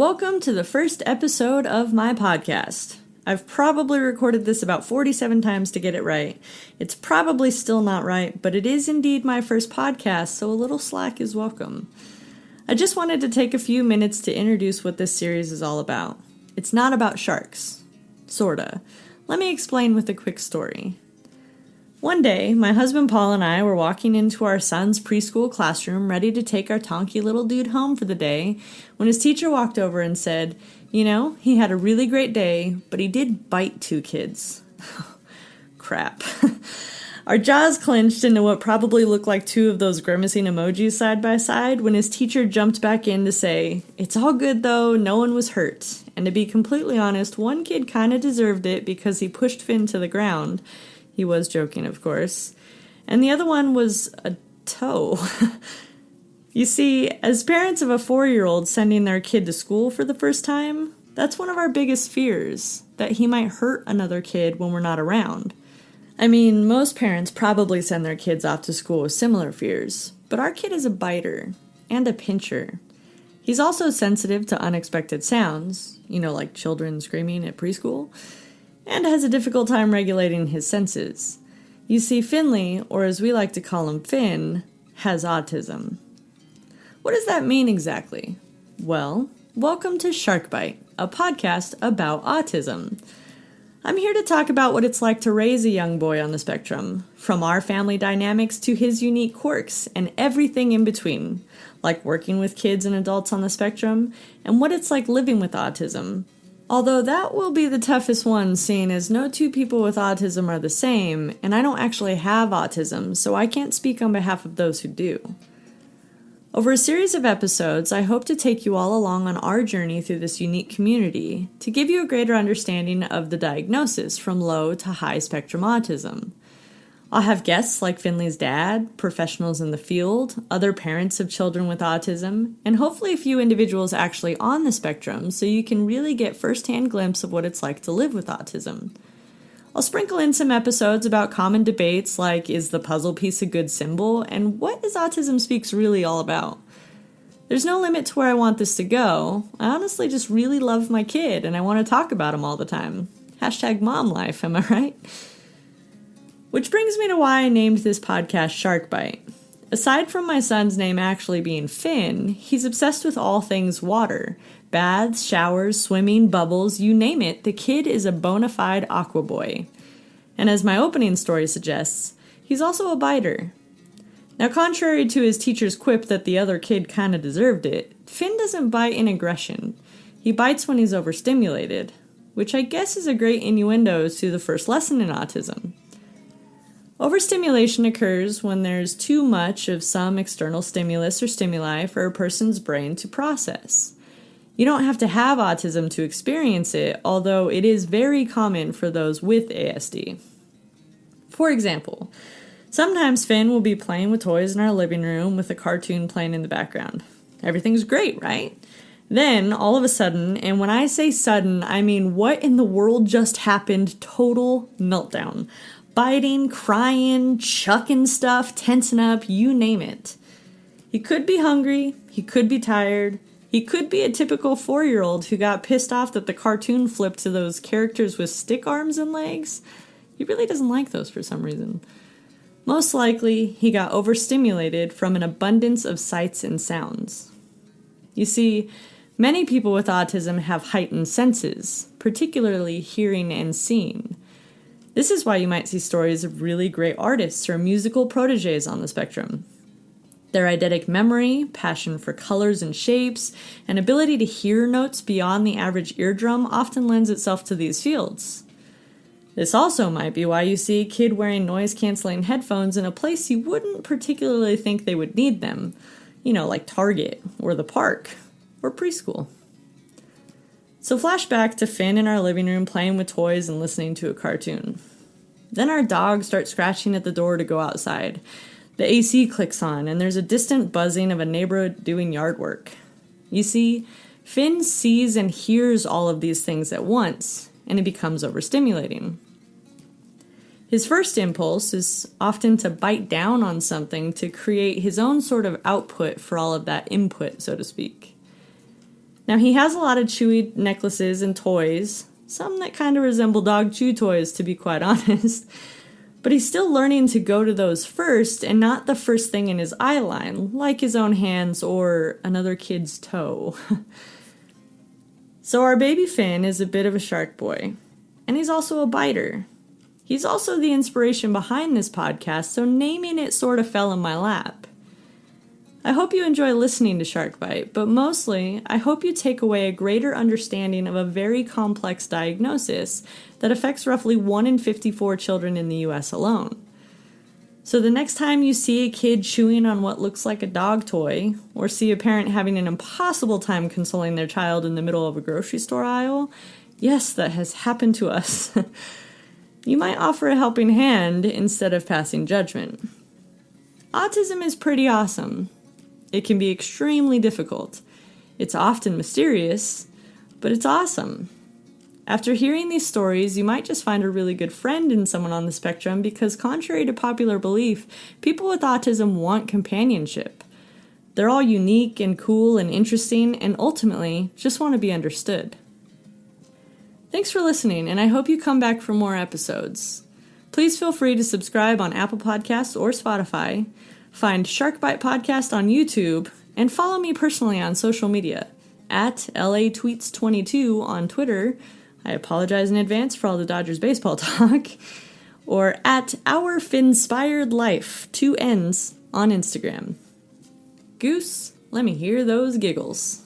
Welcome to the first episode of my podcast. I've probably recorded this about 47 times to get it right. It's probably still not right, but it is indeed my first podcast, so a little slack is welcome. I just wanted to take a few minutes to introduce what this series is all about. It's not about sharks. Sorta. Let me explain with a quick story. One day, my husband Paul and I were walking into our son's preschool classroom ready to take our tonky little dude home for the day when his teacher walked over and said, he had a really great day, but he did bite 2 kids. Crap. Our jaws clenched into what probably looked like 2 of those grimacing emojis side by side when his teacher jumped back in to say, "It's all good though, no one was hurt." And to be completely honest, one kid kinda deserved it because he pushed Finn to the ground. He was joking, of course. And the other one was a toe. You see, as parents of a 4-year-old sending their kid to school for the first time, that's one of our biggest fears, that he might hurt another kid when we're not around. I mean, most parents probably send their kids off to school with similar fears, but our kid is a biter and a pincher. He's also sensitive to unexpected sounds, like children screaming at preschool, and has a difficult time regulating his senses. You see, Finley, or as we like to call him Finn, has autism. What does that mean exactly? Well, welcome to Shark Bite, a podcast about autism. I'm here to talk about what it's like to raise a young boy on the spectrum, from our family dynamics to his unique quirks and everything in between, like working with kids and adults on the spectrum, and what it's like living with autism. Although that will be the toughest one, seeing as no 2 people with autism are the same, and I don't actually have autism, so I can't speak on behalf of those who do. Over a series of episodes, I hope to take you all along on our journey through this unique community to give you a greater understanding of the diagnosis from low to high spectrum autism. I'll have guests like Finley's dad, professionals in the field, other parents of children with autism, and hopefully a few individuals actually on the spectrum so you can really get first-hand glimpse of what it's like to live with autism. I'll sprinkle in some episodes about common debates like, is the puzzle piece a good symbol, and what is Autism Speaks really all about? There's no limit to where I want this to go. I honestly just really love my kid, and I want to talk about him all the time. #mom life, am I right? Which brings me to why I named this podcast Shark Bite. Aside from my son's name actually being Finn, he's obsessed with all things water. Baths, showers, swimming, bubbles, you name it, the kid is a bona fide aqua boy. And as my opening story suggests, he's also a biter. Now, contrary to his teacher's quip that the other kid kinda deserved it, Finn doesn't bite in aggression. He bites when he's overstimulated, which I guess is a great innuendo to the first lesson in autism. Overstimulation occurs when there's too much of some external stimulus or stimuli for a person's brain to process. You don't have to have autism to experience it, although it is very common for those with ASD. For example, sometimes Finn will be playing with toys in our living room with a cartoon playing in the background. Everything's great, right? Then, all of a sudden, and when I say sudden, I mean what in the world just happened, total meltdown. Biting, crying, chucking stuff, tensing up, you name it. He could be hungry, he could be tired, he could be a typical 4-year-old who got pissed off that the cartoon flipped to those characters with stick arms and legs. He really doesn't like those for some reason. Most likely, he got overstimulated from an abundance of sights and sounds. You see, many people with autism have heightened senses, particularly hearing and seeing. This is why you might see stories of really great artists or musical proteges on the spectrum. Their eidetic memory, passion for colors and shapes, and ability to hear notes beyond the average eardrum often lends itself to these fields. This also might be why you see a kid wearing noise-canceling headphones in a place you wouldn't particularly think they would need them, like Target, or the park, or preschool. So flashback to Finn in our living room playing with toys and listening to a cartoon. Then our dog starts scratching at the door to go outside. The AC clicks on, and there's a distant buzzing of a neighbor doing yard work. You see, Finn sees and hears all of these things at once, and it becomes overstimulating. His first impulse is often to bite down on something to create his own sort of output for all of that input, so to speak. Now, he has a lot of Chewy necklaces and toys, some that kind of resemble dog chew toys, to be quite honest. But he's still learning to go to those first and not the first thing in his eye line, like his own hands or another kid's toe. So our baby Finn is a bit of a shark boy, and he's also a biter. He's also the inspiration behind this podcast, so naming it sort of fell in my lap. I hope you enjoy listening to Shark Bite, but mostly, I hope you take away a greater understanding of a very complex diagnosis that affects roughly 1 in 54 children in the US alone. So the next time you see a kid chewing on what looks like a dog toy, or see a parent having an impossible time consoling their child in the middle of a grocery store aisle, yes, that has happened to us, you might offer a helping hand instead of passing judgment. Autism is pretty awesome. It can be extremely difficult. It's often mysterious, but it's awesome. After hearing these stories, you might just find a really good friend in someone on the spectrum because, contrary to popular belief, people with autism want companionship. They're all unique and cool and interesting and ultimately just want to be understood. Thanks for listening, and I hope you come back for more episodes. Please feel free to subscribe on Apple Podcasts or Spotify, find Shark Bite Podcast on YouTube, and follow me personally on social media, at LATweets22 on Twitter. I apologize in advance for all the Dodgers baseball talk. Or at Our Finspired Life, 2 N's, on Instagram. Goose, let me hear those giggles.